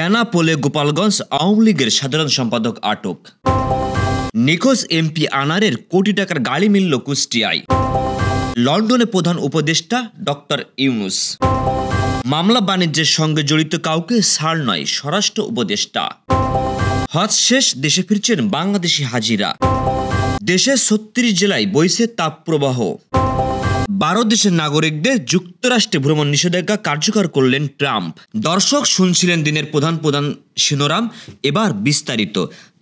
বেনাপোলে গোপালগঞ্জ আওয়ামী লীগের সাধারণ সম্পাদক আটক। নিখোঁজ এমপি আনারের কোটি টাকার গাড়ি মিলল কুষ্টিয়ায়। লন্ডনে প্রধান উপদেষ্টা ডক্টর ইউনূস। মামলা বাণিজ্যের সঙ্গে জড়িত কাউকে ছাড় নয় স্বরাষ্ট্র উপদেষ্টা। হজ শেষ দেশে ফিরছেন বাংলাদেশি হাজিরা। দেশের ৩৬ জেলায় বইছে তাপপ্রবাহ। ১২ দেশের নাগরিকদের যুক্তরাষ্ট্রে ভ্রমণ নিষেধাজ্ঞা কার্যকর করলেন ট্রাম্প। দর্শক শুনছিলেন দিনের প্রধান শিরোনাম, এবার বিস্তারিত।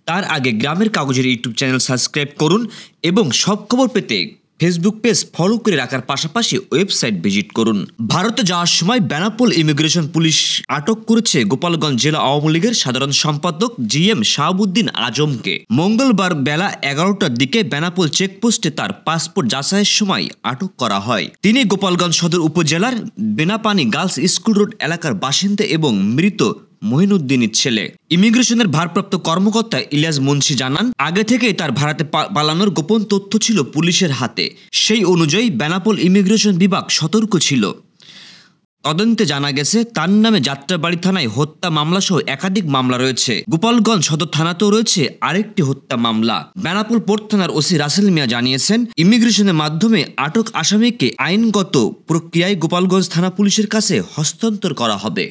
তার আগে গ্রামের কাগজের ইউটিউব চ্যানেল সাবস্ক্রাইব করুন এবং সব খবর পেতে ফেসবুক পেজ ফলো করে রাখার পাশাপাশি ওয়েবসাইট ভিজিট করুন। ভারতে যাওয়ার সময় বেনাপোল ইমিগ্রেশন পুলিশ আটক করেছে গোপালগঞ্জ জেলা আওয়ামী লীগের সাধারণ সম্পাদক জিএম শাহাবুদ্দিন আজমকে। মঙ্গলবার বেলা ১১টার দিকে বেনাপোল চেকপোস্টে তার পাসপোর্ট যাচাইয়ের সময় আটক করা হয়। তিনি গোপালগঞ্জ সদর উপজেলার বেনাপানি গার্লস স্কুল রোড এলাকার বাসিন্দা এবং মৃত মহিনুদ্দিনের ছেলে। ইমিগ্রেশনের ভারপ্রাপ্ত কর্মকর্তা ইলিয়াস মুন্সি জানান, আগে থেকেই তার ভারতে পালানোর গোপন তথ্য ছিল পুলিশের হাতে। সেই অনুযায়ী বেনাপোল ইমিগ্রেশন বিভাগ সতর্ক ছিল। তদন্তে জানা গেছে তার নামে যাত্রাবাড়ি থানায় হত্যা মামলা সহ একাধিক মামলা রয়েছে। গোপালগঞ্জ সদর থানাতেও রয়েছে আরেকটি হত্যা মামলা। বেনাপোল পোর্ট থানার ওসি রাসেল মিয়া জানিয়েছেন, ইমিগ্রেশনের মাধ্যমে আটক আসামিকে আইনগত প্রক্রিয়ায় গোপালগঞ্জ থানা পুলিশের কাছে হস্তান্তর করা হবে।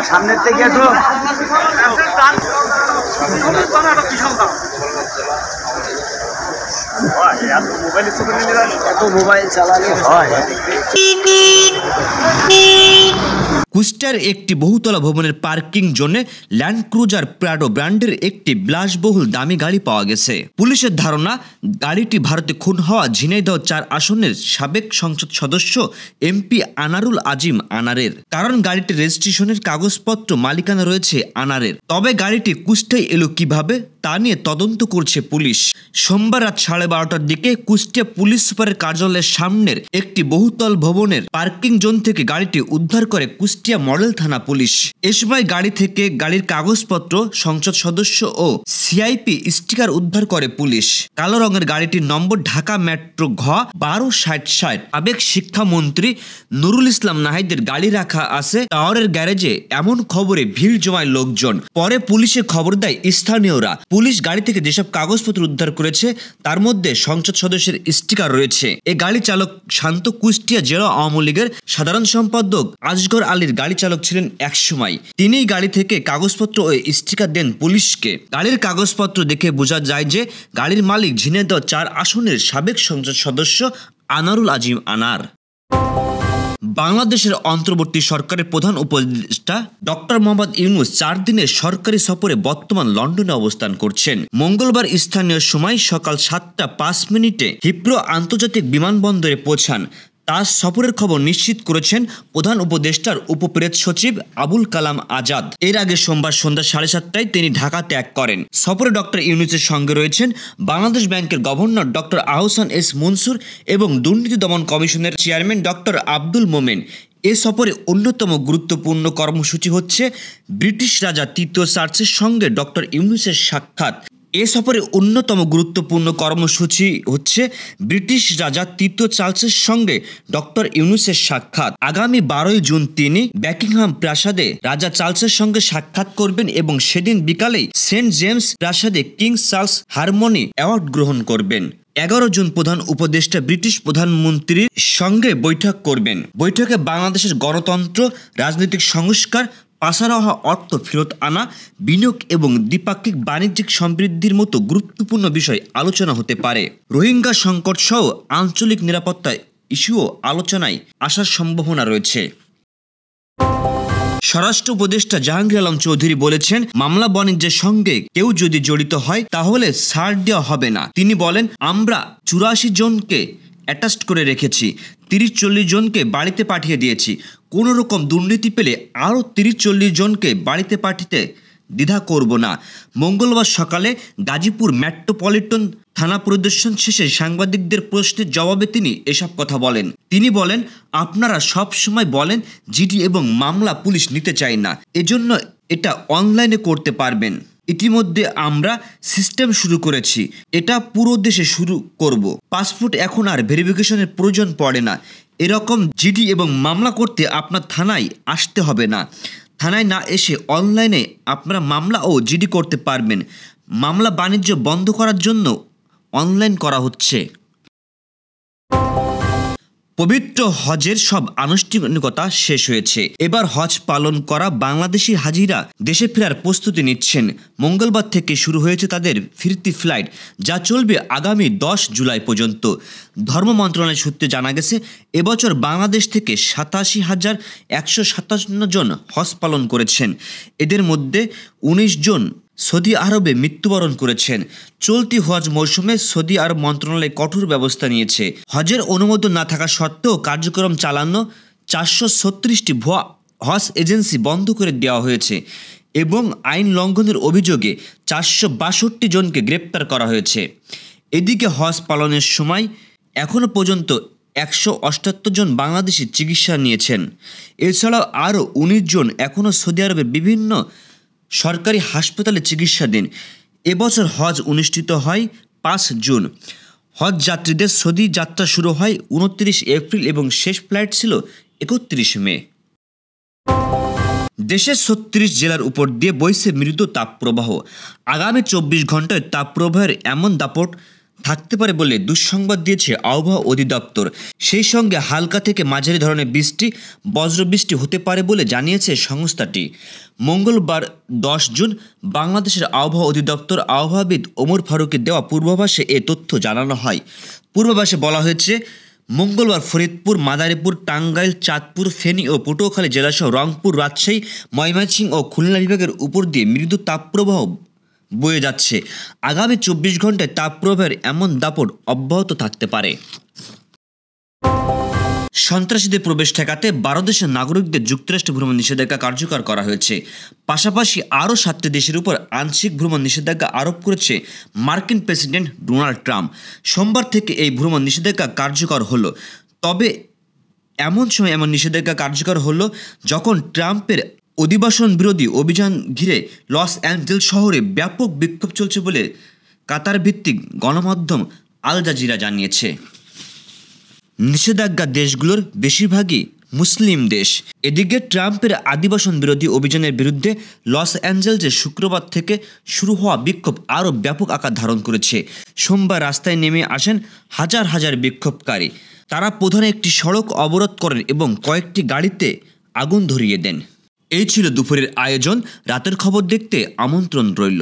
সামনের থেকে তো মোবাইল চালালে হয়। কুষ্টিয়ার একটি বহুতলা ভবনের পার্কিং জোনে ল্যান্ড ক্রুজার প্রাডো ব্র্যান্ডের একটি বিলাসবহুল দামি গাড়ি পাওয়া গেছে। পুলিশের ধারণা, গাড়িটি ভারতে খুন হওয়া ঝিনাইদহ ৪ আসনের সাবেক সংসদ সদস্য এমপি আনারুল আজিম আনারের। কারণ গাড়িটির রেজিস্ট্রেশনের কাগজপত্র মালিকানা রয়েছে আনারের। তবে গাড়িটি কুষ্টিয়ায় এলো কিভাবে তা নিয়ে তদন্ত করছে পুলিশ। সোমবার রাত 12:30টার দিকে কুষ্টিয়া পুলিশ সুপারের কার্যালয়ের সামনের একটি বহুতল ভবনের পার্কিং জোন থেকে গাড়িটি উদ্ধার করে কুষ্টিয়া মডেল থানা পুলিশ। এ সময় গাড়ি থেকে গাড়ির কাগজপত্র, সংসদ সদস্য ও সিআইপি স্টিকার উদ্ধার করে পুলিশ। কালো রঙের গাড়িটির নম্বর ঢাকা মেট্রো ঘ 1260। সাবেক শিক্ষামন্ত্রী নুরুল ইসলাম নাহিদের গাড়ি রাখা আছে টাওয়ারের গ্যারেজে, এমন খবরে ভিড় জমায় লোকজন। পরে পুলিশে খবর দেয় স্থানীয়রা। পুলিশ গাড়ি থেকে যেসব কাগজপত্র উদ্ধার করেছে তার মধ্যে সংসদ সদস্যের স্টিকার রয়েছে। এই গাড়ি চালক শান্ত কুষ্টিয়া জেলা আওয়ামী লীগের সাধারণ সম্পাদক আসগর আলীর গাড়ি চালক ছিলেন একসময়। তিনিই গাড়ি থেকে কাগজপত্র ও স্টিকার দেন পুলিশকে। গাড়ির কাগজপত্র দেখে বোঝা যায় যে গাড়ির মালিক ঝিনাইদহ ৪ আসনের সাবেক সংসদ সদস্য আনারুল আজিম আনার। বাংলাদেশের অন্তর্বর্তী সরকারের প্রধান উপদেষ্টা ডক্টর মোহাম্মদ ইউনূস ৪ দিনের সরকারি সফরে বর্তমান লন্ডনে অবস্থান করছেন। মঙ্গলবার স্থানীয় সময় সকাল 7:05 হিথ্রো আন্তর্জাতিক বিমানবন্দরে পৌঁছান। তার সফরের খবর নিশ্চিত করেছেন প্রধান উপদেষ্টার উপপ্রেস সচিব আবুল কালাম আজাদ। এর আগে সোমবার সন্ধ্যা 7:30টায় তিনি ঢাকা ত্যাগ করেন। সফরে ডক্টর ইউনূসের সঙ্গে রয়েছেন বাংলাদেশ ব্যাংকের governor doctor Ahsan S Mansur এবং দুর্নীতি দমন কমিশনের চেয়ারম্যান ডক্টর আব্দুল মোমেন। এ সফরে অন্যতম গুরুত্বপূর্ণ কর্মসূচি হচ্ছে ব্রিটিশ রাজা তৃতীয় চার্লসের সঙ্গে ডক্টর ইউনূসের সাক্ষাৎ। এ সফরে অন্যতম গুরুত্বপূর্ণ কর্মসূচি হচ্ছে ব্রিটিশ রাজা তৃতীয় চার্লসের সঙ্গে ডক্টর ইউনূসের সাক্ষাৎ। আগামী 12 জুন তিনি বাকিংহাম প্রাসাদে রাজা চার্লসের সঙ্গে সাক্ষাৎ করবেন এবং সেদিন বিকালেই সেন্ট জেমস প্রাসাদে কিং চার্লস হারমোনি অ্যাওয়ার্ড গ্রহণ করবেন। 11 জুন প্রধান উপদেষ্টা ব্রিটিশ প্রধানমন্ত্রীর সঙ্গে বৈঠক করবেন। বৈঠকে বাংলাদেশের গণতন্ত্র, রাজনৈতিক সংস্কার, পাচার হওয়া অর্থ ফেরত আনা, বিনিয়োগ এবং দ্বিপাক্ষিক বাণিজ্যিক সমৃদ্ধির মতো গুরুত্বপূর্ণ বিষয় আলোচনা হতে পারে। রোহিঙ্গা সংকট সহ আঞ্চলিক নিরাপত্তা ইস্যুও আলোচনায় আসার সম্ভাবনা রয়েছে। স্বরাষ্ট্র উপদেষ্টা জাহাঙ্গীর আলম চৌধুরী বলেছেন, মামলা বাণিজ্যের সঙ্গে কেউ যদি জড়িত হয় তাহলে ছাড় দেওয়া হবে না। তিনি বলেন, আমরা 84 জনকে অ্যাটাস্ট করে রেখেছি, 30-40 জনকে বাড়িতে পাঠিয়ে দিয়েছি। কোনো রকম দুর্নীতি পেলে আরও 30-40 জনকে বাড়িতে পাঠাতে দ্বিধা করব না। মঙ্গলবার সকালে গাজীপুর মেট্রোপলিটন থানা পরিদর্শন শেষে সাংবাদিকদের প্রশ্নের জবাবে তিনি এসব কথা বলেন। তিনি বলেন, আপনারা সব সময় বলেন জিডি এবং মামলা পুলিশ নিতে চায় না, এজন্য এটা অনলাইনে করতে পারবেন। ইতিমধ্যে আমরা সিস্টেম শুরু করেছি, এটা পুরো দেশে শুরু করব। পাসপোর্ট এখন আর ভেরিফিকেশনের প্রয়োজন পড়ে না। এরকম জিডি এবং মামলা করতে আপনার থানায় আসতে হবে না। থানায় না এসে অনলাইনে আপনারা মামলা ও জিডি করতে পারবেন। মামলা বাণিজ্য বন্ধ করার জন্য অনলাইন করা হচ্ছে। পবিত্র হজের সব আনুষ্ঠানিকতা শেষ হয়েছে। এবার হজ পালন করা বাংলাদেশি হাজিরা দেশে ফেরার প্রস্তুতি নিচ্ছেন। মঙ্গলবার থেকে শুরু হয়েছে তাদের ফিরতি ফ্লাইট, যা চলবে আগামী 10 জুলাই পর্যন্ত। ধর্ম মন্ত্রণালয় সূত্রে জানা গেছে, এবছর বাংলাদেশ থেকে 87,157 জন হজ পালন করেছেন। এদের মধ্যে 19 জন সৌদি আরবে মৃত্যুবরণ করেছেন। চলতি হজ মৌসুমে সৌদি আরব মন্ত্রণালয় কঠোর ব্যবস্থা নিয়েছে। হজের অনুমোদন না থাকা সত্ত্বেও কার্যক্রম চালানো 436টি ভুয়া হজ এজেন্সি বন্ধ করে দেওয়া হয়েছে এবং আইন লঙ্ঘনের অভিযোগে 462 জনকে গ্রেপ্তার করা হয়েছে। এদিকে হজ পালনের সময় এখনও পর্যন্ত 178 জন বাংলাদেশি চিকিৎসা নিয়েছেন। এছাড়াও আরও 19 জন এখনও সৌদি আরবের বিভিন্ন সরকারি হাসপাতালে চিকিৎসাধীন। এবছর হজ অনুষ্ঠিত হয় 5 জুন। হজ যাত্রীদের সৌদি যাত্রা শুরু হয় 29 এপ্রিল এবং শেষ ফ্লাইট ছিল 31 মে। দেশের 36 জেলার উপর দিয়ে বইছে মৃদু তাপপ্রবাহ। আগামী 24 ঘন্টায় তাপপ্রবাহের এমন দাপট থাকতে পারে বলে দুঃসংবাদ দিয়েছে আবহাওয়া অধিদপ্তর। সেই সঙ্গে হালকা থেকে মাঝারি ধরনের বৃষ্টি, বজ্রবৃষ্টি হতে পারে বলে জানিয়েছে সংস্থাটি। মঙ্গলবার 10 জুন বাংলাদেশের আবহাওয়া অধিদপ্তর আবহাওয়াবিদ ওমর ফারুকের দেওয়া পূর্বাভাসে এ তথ্য জানানো হয়। পূর্বাভাসে বলা হয়েছে, মঙ্গলবার ফরিদপুর, মাদারীপুর, টাঙ্গাইল, চাঁদপুর, ফেনী ও পটুয়াখালী জেলাসহ রংপুর, রাজশাহী, ময়মনসিংহ ও খুলনা বিভাগের উপর দিয়ে মৃদু তাপপ্রবাহ বয়ে যাচ্ছে। আগামী 24 ঘন্টায় তাপপ্রবাহের এমন দাপট অব্যাহত থাকতে পারে। সন্ত্রাসীদের প্রবেশ ঠেকাতে 12 দেশের নাগরিকদের যুক্তরাষ্ট্রে ভ্রমণ নিষেধাজ্ঞা কার্যকর করা হয়েছে। পাশাপাশি আরও 7টি দেশের উপর আংশিক ভ্রমণ নিষেধাজ্ঞা আরোপ করেছে মার্কিন প্রেসিডেন্ট ডোনাল্ড ট্রাম্প। সোমবার থেকে এই ভ্রমণ নিষেধাজ্ঞা কার্যকর হলো। তবে এমন সময় এমন নিষেধাজ্ঞা কার্যকর হলো যখন ট্রাম্পের অভিবাসন বিরোধী অভিযান ঘিরে লস অ্যাঞ্জেলস শহরে ব্যাপক বিক্ষোভ চলছে বলে কাতার ভিত্তিক গণমাধ্যম আল জাজিরা জানিয়েছে। নিষেধাজ্ঞা দেশগুলোর বেশিরভাগই মুসলিম দেশ। এদিকে ট্রাম্পের আদিবাসন বিরোধী অভিযানের বিরুদ্ধে লস অ্যাঞ্জেলসে শুক্রবার থেকে শুরু হওয়া বিক্ষোভ আরও ব্যাপক আকার ধারণ করেছে। সোমবার রাস্তায় নেমে আসেন হাজার হাজার বিক্ষোভকারী। তারা প্রধান একটি সড়ক অবরোধ করেন এবং কয়েকটি গাড়িতে আগুন ধরিয়ে দেন। এই ছিল দুপুরের আয়োজন। রাতের খবর দেখতে আমন্ত্রণ রইল।